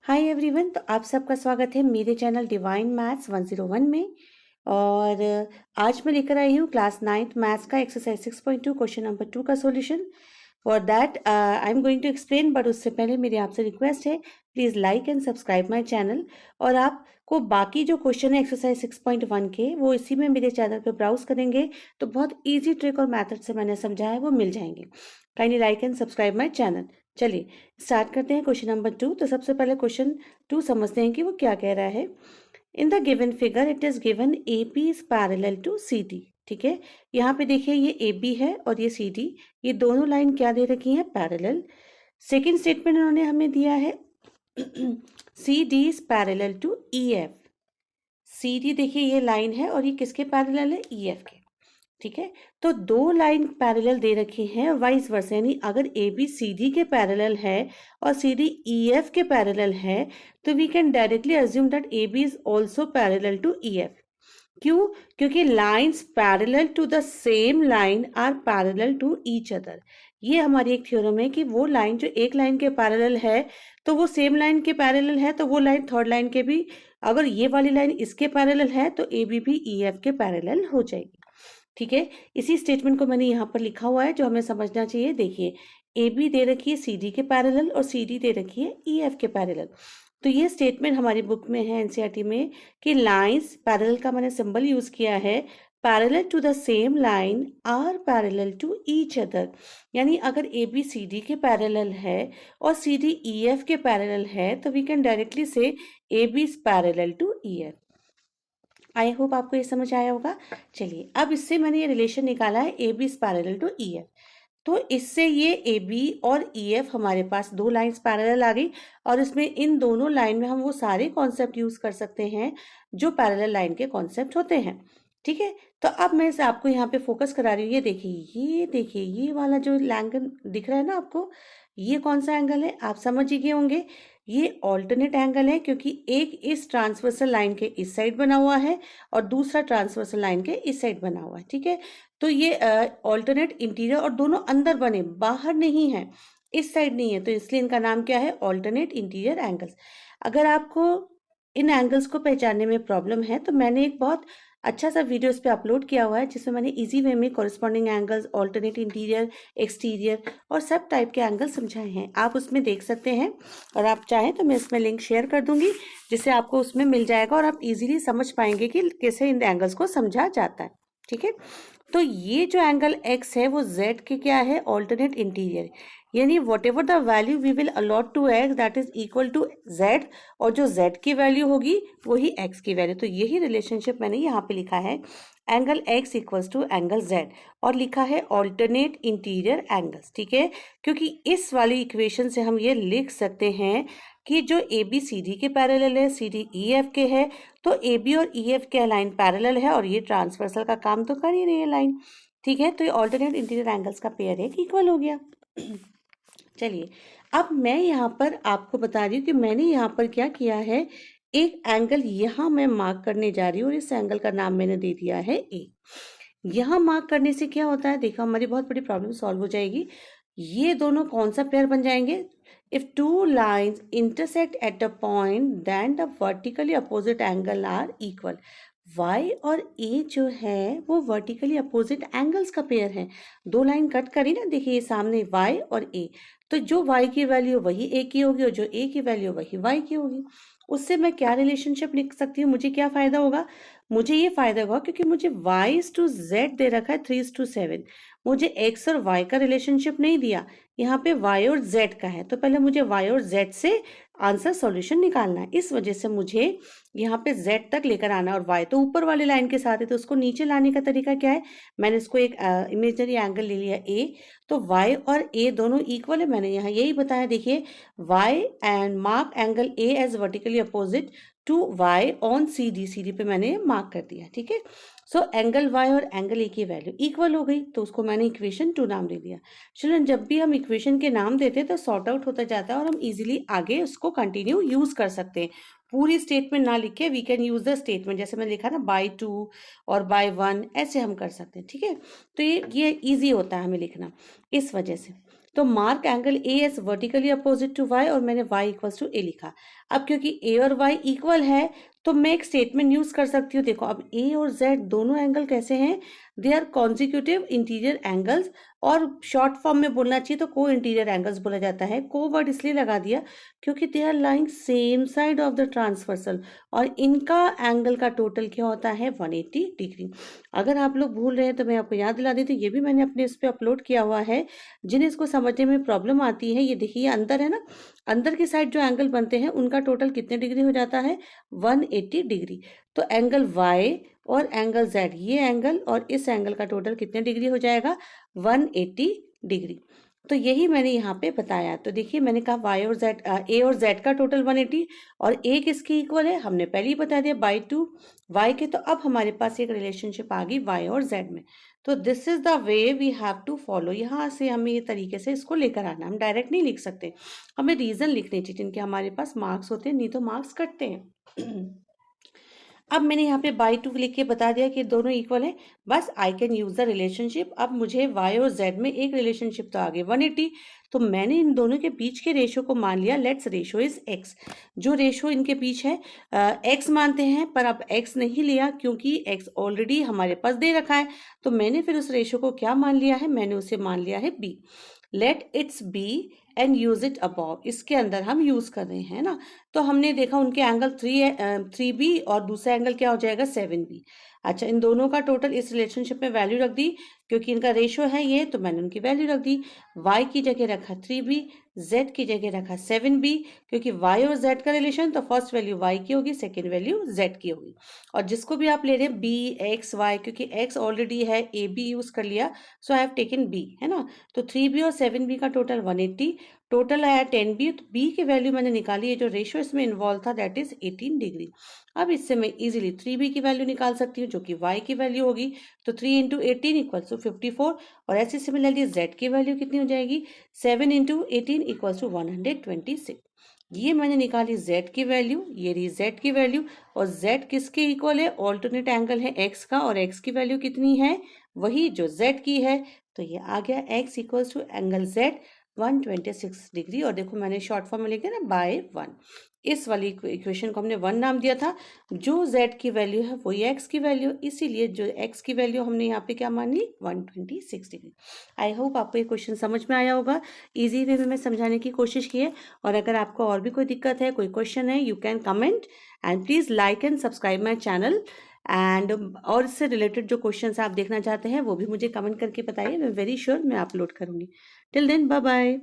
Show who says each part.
Speaker 1: Hi everyone. तो आप सबका स्वागत है मेरे चैनल डिवाइन मैथ्स 101 में। और आज मैं लेकर आई हूँ क्लास 9th मैथ्स का एक्सरसाइज 6.2 क्वेश्चन नंबर 2 का solution. For that I am going to explain, but उससे पहले मेरी आपसे रिक्वेस्ट है, please like and subscribe my channel. और आपको बाकी जो क्वेश्चन है एक्सरसाइज 6.1 के, वो इसी में मेरे चैनल पे ब्राउज करेंगे तो बहुत ईजी ट्रिक और मैथड से मैंने समझाया है वो मिल जाएंगे। Kindly like and subscribe my channel. चलिए स्टार्ट करते हैं क्वेश्चन नंबर 2। तो सबसे पहले क्वेश्चन 2 समझते हैं कि वो क्या कह रहा है। In the given figure it is given A B is parallel to C D. ठीक है, यहाँ पे देखिए ये ए बी है और ये सी डी, ये दोनों लाइन क्या दे रखी हैं, पैरेलल। सेकेंड स्टेटमेंट उन्होंने हमें दिया है C D is parallel to E F. C D देखिए ये लाइन है और ये किसके पैरेलल है, ई एफ के। ठीक है, तो दो लाइन पैरेलल दे रखी हैं और वाइस वर्सा, यानी अगर ए बी सी डी के पैरेलल है और सी डी ई एफ के पैरेलल है तो we can directly assume that A B is also parallel to E F. क्यों? क्योंकि lines parallel to the same line are parallel to each other. ये हमारी एक थ्योरम है कि वो लाइन जो एक लाइन के पैरेलल है तो वो सेम लाइन के पैरेलल है, तो वो लाइन थर्ड लाइन के भी, अगर ये वाली लाइन इसके पैरेलल है तो ए बी भी ई एफ के पैरेलल हो जाएगी। ठीक है, इसी स्टेटमेंट को मैंने यहाँ पर लिखा हुआ है जो हमें समझना चाहिए। देखिए ए बी दे रखी है सी डी के पैरेलल और सी डी दे रखी है ई एफ के पैरेलल। तो ये स्टेटमेंट हमारी बुक में है एनसीईआरटी में कि लाइंस पैरेलल का मैंने सिंबल यूज किया है, parallel to the same line are parallel to each other. यानी अगर ए बी सी डी के पैरेलल है और सी डी ई एफ के पैरेलल है तो we can directly say A B is parallel to E F. I hope आपको ये समझ आया होगा। चलिए अब इससे मैंने ये रिलेशन निकाला है A B is parallel to E F. तो इससे ये ए बी और ई एफ हमारे पास दो लाइंस पैरेलल आ गई और इसमें इन दोनों लाइन में हम वो सारे कॉन्सेप्ट यूज कर सकते हैं जो पैरेलल लाइन के कॉन्सेप्ट होते हैं। ठीक है, तो अब मैं इसे आपको यहाँ पे फोकस करा रही हूँ। ये देखिए ये वाला जो एंगल दिख रहा है ना आपको, ये कौन सा एंगल है आप समझ ही गए होंगे। ये ऑल्टरनेट एंगल है क्योंकि एक इस ट्रांसवर्सल लाइन के इस साइड बना हुआ है और दूसरा ट्रांसवर्सल लाइन के इस साइड बना हुआ है। ठीक है, तो ये ऑल्टरनेट इंटीरियर और दोनों अंदर बने, बाहर नहीं है, इस साइड नहीं है, तो इसलिए इनका नाम क्या है, ऑल्टरनेट इंटीरियर एंगल्स। अगर आपको इन एंगल्स को पहचानने में प्रॉब्लम है तो मैंने एक बहुत अच्छा सा वीडियो इस पे अपलोड किया हुआ है जिसमें मैंने इजी वे में corresponding angles, alternate interior, exterior और सब टाइप के एंगल समझाए हैं, आप उसमें देख सकते हैं। और आप चाहें तो मैं इसमें लिंक शेयर कर दूंगी जिससे आपको उसमें मिल जाएगा और आप इजीली समझ पाएंगे कि कैसे इन एंगल्स को समझा जाता है। ठीक है, तो ये जो एंगल x है वो z के क्या है, ऑल्टरनेट इंटीरियर, यानी whatever the value we will allot to x that is equal to z, और जो z की वैल्यू होगी वही x की वैल्यू। तो यही रिलेशनशिप मैंने यहाँ पे लिखा है, angle x equals to angle z, और लिखा है ऑल्टरनेट इंटीरियर एंगल्स। ठीक है, क्योंकि इस वाली इक्वेशन से हम ये लिख सकते हैं कि जो ए बी सी डी के पैरेलल है, सी डी ई एफ के है, तो ए बी और ई एफ के लाइन पैरेलल है और ये ट्रांसवर्सल का काम तो कर ही रही है लाइन। ठीक है, तो ये ऑल्टरनेट इंटीरियर एंगल्स का पेयर एक इक्वल हो गया। चलिए अब मैं यहाँ पर आपको बता रही हूँ कि मैंने यहाँ पर क्या किया है, एक एंगल यहाँ मैं मार्क करने जा रही हूँ और इस एंगल का नाम मैंने दे दिया है ए। यहाँ मार्क करने से क्या होता है, देखो हमारी बहुत बड़ी प्रॉब्लम सॉल्व हो जाएगी। ये दोनों कौन सा पेयर बन जाएंगे, if two lines intersect at a point then the vertically opposite angle are equal। y और a जो है वो वर्टिकली अपोजिट एंगल्स का पेयर है। दो लाइन कट करी ना, देखिए ये सामने y और a, तो जो y की वैल्यू वही a की होगी और जो a की वैल्यू वही y की होगी। उससे मैं क्या रिलेशनशिप लिख सकती हूँ, मुझे क्या फायदा होगा, मुझे ये फायदा होगा क्योंकि मुझे y/z दे रखा है 3:7, मुझे x और y का रिलेशनशिप नहीं दिया, यहाँ पे y और z का है, तो पहले मुझे y और z से आंसर सॉल्यूशन निकालना है। इस वजह से मुझे यहाँ पे z तक लेकर आना, और y तो ऊपर वाले लाइन के साथ है तो उसको नीचे लाने का तरीका क्या है, मैंने इसको एक इमेजनरी एंगल ले लिया a, तो y और a दोनों इक्वल है, मैंने यहाँ यही बताया। देखिए y and mark angle a as vertically opposite to y on C D पे मैंने मार्क कर दिया। ठीक है, सो एंगल y और एंगल a की वैल्यू इक्वल हो गई तो उसको मैंने इक्वेशन 2 नाम दे दिया। चिल्ड्रन जब भी हम इक्वेशन के नाम देते हैं तो सॉर्ट आउट होता जाता है और हम इजीली आगे उसको कंटिन्यू यूज कर सकते हैं। पूरी स्टेटमेंट ना लिखे, we can use the statement, जैसे मैंने लिखा ना बाय 2 और बाय 1, ऐसे हम कर सकते हैं। ठीक है, तो ये इजी होता है हमें लिखना इस वजह से। तो mark angle A as vertically opposite to Y और मैंने वाई इक्वल्स टू ए लिखा। अब क्योंकि ए और वाई इक्वल है तो मैं एक स्टेटमेंट यूज कर सकती हूँ। देखो अब ए और जेड दोनों एंगल कैसे हैं, they are consecutive interior angles, और शॉर्ट फॉर्म में बोलना चाहिए तो को इंटीरियर एंगल्स बोला जाता है। को वर्ड इसलिए लगा दिया क्योंकि they are lying same side of the transversal, और इनका एंगल का टोटल क्या होता है 180 डिग्री। अगर आप लोग भूल रहे हैं तो मैं आपको याद दिला देती हूँ, ये भी मैंने अपने इस पे अपलोड किया हुआ है। जिन्हें इसको समझने में प्रॉब्लम आती है, ये देखिए अंदर है ना, अंदर की साइड जो एंगल बनते हैं उनका टोटल कितने डिग्री हो जाता है 180 डिग्री। तो एंगल वाई और एंगल जेड, ये एंगल और इस एंगल का टोटल कितने डिग्री हो जाएगा 180 डिग्री। तो यही मैंने यहाँ पे बताया। तो देखिए मैंने कहा वाई और जेड, ए और जेड का टोटल 180 और ए किसके इक्वल है हमने पहले ही बता दिया बाई 2 वाई के। तो अब हमारे पास एक रिलेशनशिप आ गई वाई और जेड में। तो this is the way we have to follow. यहाँ से हमें ये तरीके से इसको लेकर आना, हम डायरेक्ट नहीं लिख सकते, हमें रीजन लिखने चाहिए जिनके हमारे पास मार्क्स होते हैं, नहीं तो मार्क्स कटते हैं। अब मैंने यहाँ पे बाई 2 लिख के बता दिया कि दोनों इक्वल है, बस I can use the relationship. अब मुझे वाई और जेड में एक रिलेशनशिप तो आ गई 180, तो मैंने इन दोनों के बीच के रेशो को मान लिया, लेट्स रेशो इज एक्स। जो रेशो इनके बीच है एक्स मानते हैं, पर अब एक्स नहीं लिया क्योंकि एक्स ऑलरेडी हमारे पास दे रखा है। तो मैंने फिर उस रेशो को क्या मान लिया है, मैंने उसे मान लिया है B. Let its B and use it above, इसके अंदर हम यूज कर रहे हैं ना। तो हमने देखा उनके एंगल 3b और दूसरा एंगल क्या हो जाएगा 7b। अच्छा, इन दोनों का टोटल इस रिलेशनशिप में वैल्यू रख दी, क्योंकि इनका रेशो है ये, तो मैंने उनकी वैल्यू रख दी। y की जगह रखा 3b, z की जगह रखा 7b, क्योंकि y और z का रिलेशन तो फर्स्ट वैल्यू y की होगी, सेकेंड वैल्यू z की होगी। और जिसको भी आप ले रहे हैं b x y, क्योंकि x ऑलरेडी है a b यूज कर लिया, सो आई हैव टेकन b, है ना। तो 3b और 7b का टोटल 180, टोटल आया 10b। तो b की वैल्यू मैंने निकाली है, जो रेशियो इसमें इन्वॉल्व था दैट इज 18 डिग्री। अब इससे मैं इजीली 3b की वैल्यू निकाल सकती हूँ जो कि y की वैल्यू होगी, तो 3 इंटू 18 इक्वल्स टू 54। और ऐसे सिमिलरली z की वैल्यू कितनी हो जाएगी 7 इंटू 18 इक्वल्स टू 126। ये मैंने निकाली z की वैल्यू, ये रही z की वैल्यू। और z किसके इक्वल है, ऑल्टरनेट एंगल है x का, और x की वैल्यू कितनी है वही जो z की है। तो ये आ गया x equals to angle z 126 degree. और देखो मैंने शॉर्ट फॉर्म में लिखा ना बाय 1, इस वाली इक्वेशन को हमने 1 नाम दिया था। जो z की वैल्यू है वही x की वैल्यू, इसीलिए जो x की वैल्यू हमने यहाँ पे क्या मान ली 126 डिग्री। आई होप आपको ये क्वेश्चन समझ में आया होगा। इजी वे में मैं समझाने की कोशिश की है। और अगर आपको और भी कोई दिक्कत है, कोई क्वेश्चन है, you can comment and please like and subscribe my channel. And और इससे रिलेटेड जो क्वेश्चंस आप देखना चाहते हैं वो भी मुझे कमेंट करके बताइए, मैं वेरी श्योर मैं अपलोड करूँगी। Till then bye bye.